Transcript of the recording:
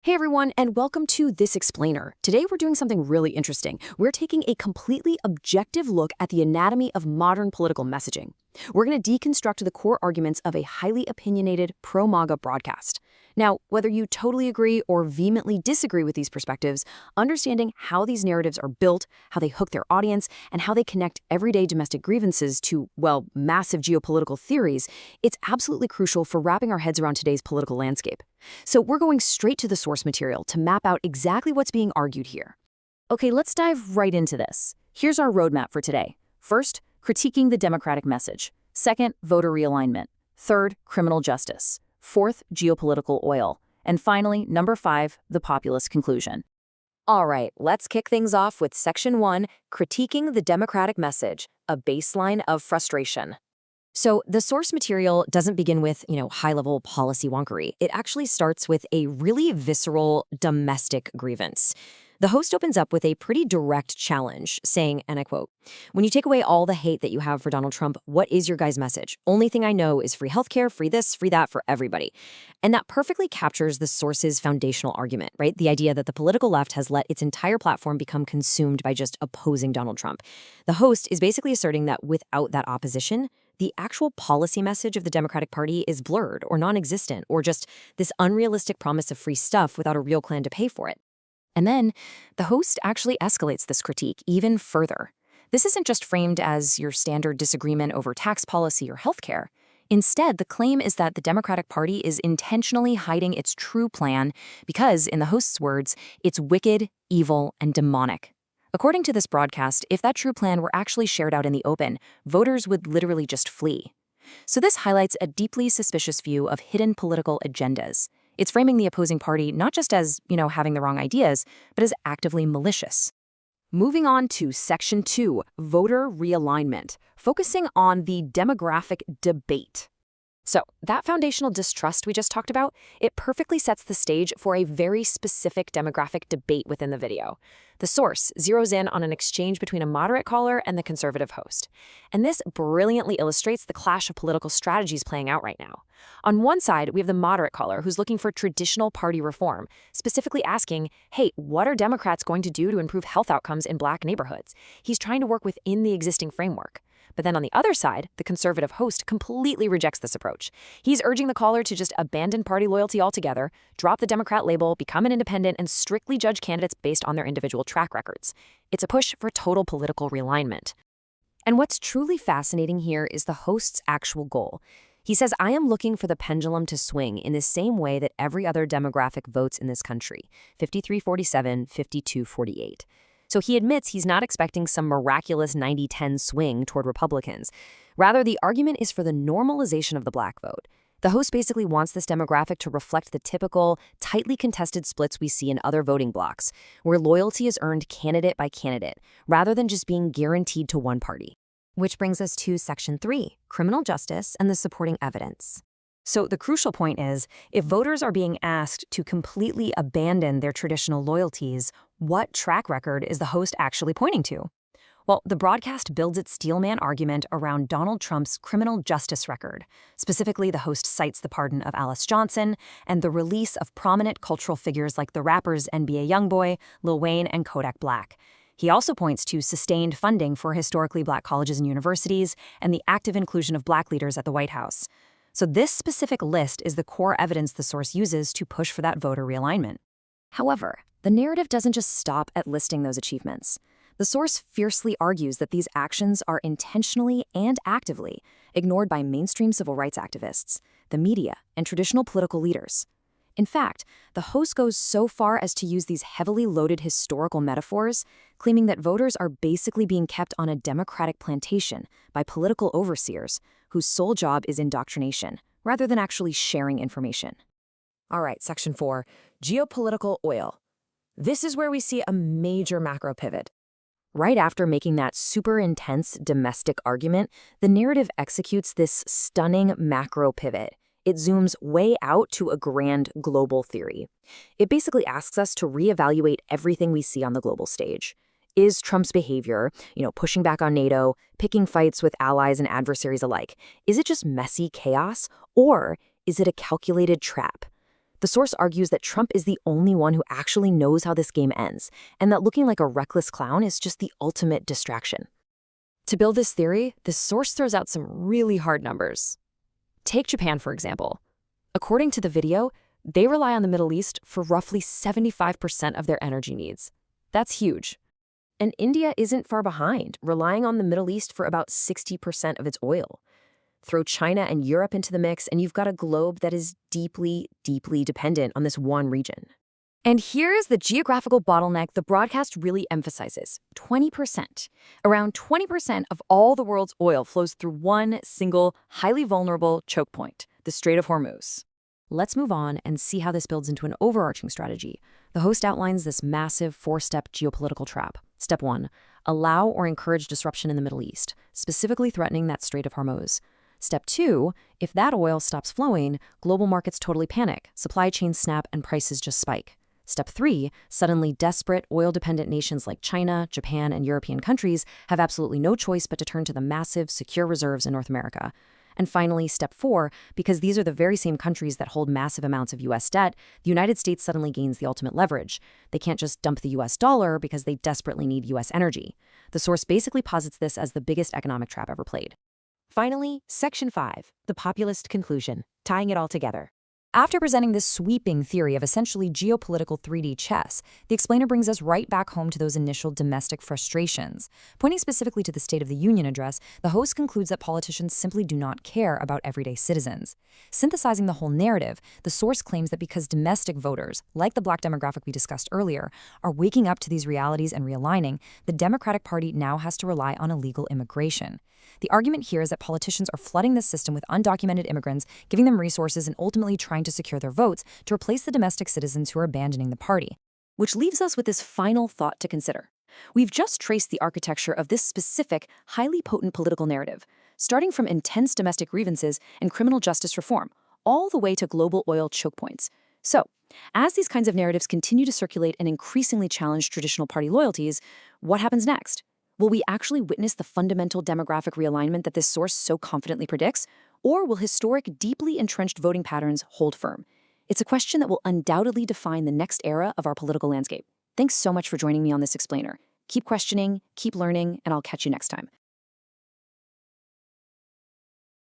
Hey everyone, and welcome to This Explainer. Today we're doing something really interesting. We're taking a completely objective look at the anatomy of modern political messaging. We're going to deconstruct the core arguments of a highly opinionated pro-MAGA broadcast. Now, whether you totally agree or vehemently disagree with these perspectives, understanding how these narratives are built, how they hook their audience, and how they connect everyday domestic grievances to, well, massive geopolitical theories, it's absolutely crucial for wrapping our heads around today's political landscape. So we're going straight to the source material to map out exactly what's being argued here. Okay, let's dive right into this. Here's our roadmap for today. First, critiquing the democratic message. Second, voter realignment. Third, criminal justice. Fourth, geopolitical oil. And finally, number 5, the populist conclusion. All right, let's kick things off with Section 1, critiquing the democratic message, a baseline of frustration. So the source material doesn't begin with, high-level policy wonkery. It actually starts with a really visceral domestic grievance. The host opens up with a pretty direct challenge, saying, and I quote, "When you take away all the hate that you have for Donald Trump, what is your guys' message? Only thing I know is free healthcare, free this, free that for everybody." And that perfectly captures the source's foundational argument, right? The idea that the political left has let its entire platform become consumed by just opposing Donald Trump. The host is basically asserting that without that opposition, the actual policy message of the Democratic Party is blurred or non-existent, or just this unrealistic promise of free stuff without a real plan to pay for it. And then, the host actually escalates this critique even further. This isn't just framed as your standard disagreement over tax policy or healthcare. Instead, the claim is that the Democratic Party is intentionally hiding its true plan because, in the host's words, it's wicked, evil, and demonic. According to this broadcast, if that true plan were actually shared out in the open, voters would literally just flee. So this highlights a deeply suspicious view of hidden political agendas. It's framing the opposing party not just as, having the wrong ideas, but as actively malicious. Moving on to Section 2, voter realignment, focusing on the demographic debate. So that foundational distrust we just talked about, it perfectly sets the stage for a very specific demographic debate within the video. The source zeroes in on an exchange between a moderate caller and the conservative host. And this brilliantly illustrates the clash of political strategies playing out right now. On one side, we have the moderate caller who's looking for traditional party reform, specifically asking, hey, what are Democrats going to do to improve health outcomes in Black neighborhoods? He's trying to work within the existing framework. But then on the other side, the conservative host completely rejects this approach. He's urging the caller to just abandon party loyalty altogether, drop the Democrat label, become an independent, and strictly judge candidates based on their individual track records. It's a push for total political realignment. And what's truly fascinating here is the host's actual goal. He says, I am looking for the pendulum to swing in the same way that every other demographic votes in this country, 53-47, 52-48. So he admits he's not expecting some miraculous 90-10 swing toward Republicans. Rather, the argument is for the normalization of the Black vote. The host basically wants this demographic to reflect the typical, tightly contested splits we see in other voting blocks, where loyalty is earned candidate by candidate, rather than just being guaranteed to one party. Which brings us to Section 3, criminal justice and the supporting evidence. So the crucial point is, if voters are being asked to completely abandon their traditional loyalties, what track record is the host actually pointing to? Well, the broadcast builds its steelman argument around Donald Trump's criminal justice record. Specifically, the host cites the pardon of Alice Johnson and the release of prominent cultural figures like the rappers NBA Youngboy, Lil Wayne, and Kodak Black. He also points to sustained funding for historically Black colleges and universities and the active inclusion of Black leaders at the White House. So this specific list is the core evidence the source uses to push for that voter realignment. However, the narrative doesn't just stop at listing those achievements. The source fiercely argues that these actions are intentionally and actively ignored by mainstream civil rights activists, the media, and traditional political leaders. In fact, the host goes so far as to use these heavily loaded historical metaphors, claiming that voters are basically being kept on a democratic plantation by political overseers whose sole job is indoctrination, rather than actually sharing information. All right, Section 4, geopolitical oil. This is where we see a major macro pivot. Right after making that super intense domestic argument, the narrative executes this stunning macro pivot. It zooms way out to a grand global theory. It basically asks us to reevaluate everything we see on the global stage. Is Trump's behavior, pushing back on NATO, picking fights with allies and adversaries alike, is it just messy chaos, or is it a calculated trap? The source argues that Trump is the only one who actually knows how this game ends, and that looking like a reckless clown is just the ultimate distraction. To build this theory, this source throws out some really hard numbers. Take Japan, for example. According to the video, they rely on the Middle East for roughly 75% of their energy needs. That's huge. And India isn't far behind, relying on the Middle East for about 60% of its oil. Throw China and Europe into the mix, and you've got a globe that is deeply, deeply dependent on this one region. And here's the geographical bottleneck the broadcast really emphasizes: 20%. Around 20% of all the world's oil flows through one single, highly vulnerable choke point, the Strait of Hormuz. Let's move on and see how this builds into an overarching strategy. The host outlines this massive four-step geopolitical trap. Step 1, allow or encourage disruption in the Middle East, specifically threatening that Strait of Hormuz. Step 2, if that oil stops flowing, global markets totally panic, supply chains snap, and prices just spike. Step 3, suddenly desperate, oil-dependent nations like China, Japan, and European countries have absolutely no choice but to turn to the massive, secure reserves in North America. And finally, Step 4, because these are the very same countries that hold massive amounts of U.S. debt, the United States suddenly gains the ultimate leverage. They can't just dump the U.S. dollar because they desperately need U.S. energy. The source basically posits this as the biggest economic trap ever played. Finally, Section 5, the populist conclusion, tying it all together. After presenting this sweeping theory of essentially geopolitical 3D chess, the explainer brings us right back home to those initial domestic frustrations. Pointing specifically to the State of the Union address, the host concludes that politicians simply do not care about everyday citizens. Synthesizing the whole narrative, the source claims that because domestic voters, like the Black demographic we discussed earlier, are waking up to these realities and realigning, the Democratic Party now has to rely on illegal immigration. The argument here is that politicians are flooding the system with undocumented immigrants, giving them resources and ultimately trying to secure their votes to replace the domestic citizens who are abandoning the party. Which leaves us with this final thought to consider. We've just traced the architecture of this specific, highly potent political narrative, starting from intense domestic grievances and criminal justice reform, all the way to global oil choke points. So, as these kinds of narratives continue to circulate and increasingly challenge traditional party loyalties, what happens next? Will we actually witness the fundamental demographic realignment that this source so confidently predicts? Or will historic, deeply entrenched voting patterns hold firm? It's a question that will undoubtedly define the next era of our political landscape. Thanks so much for joining me on this explainer. Keep questioning, keep learning, and I'll catch you next time.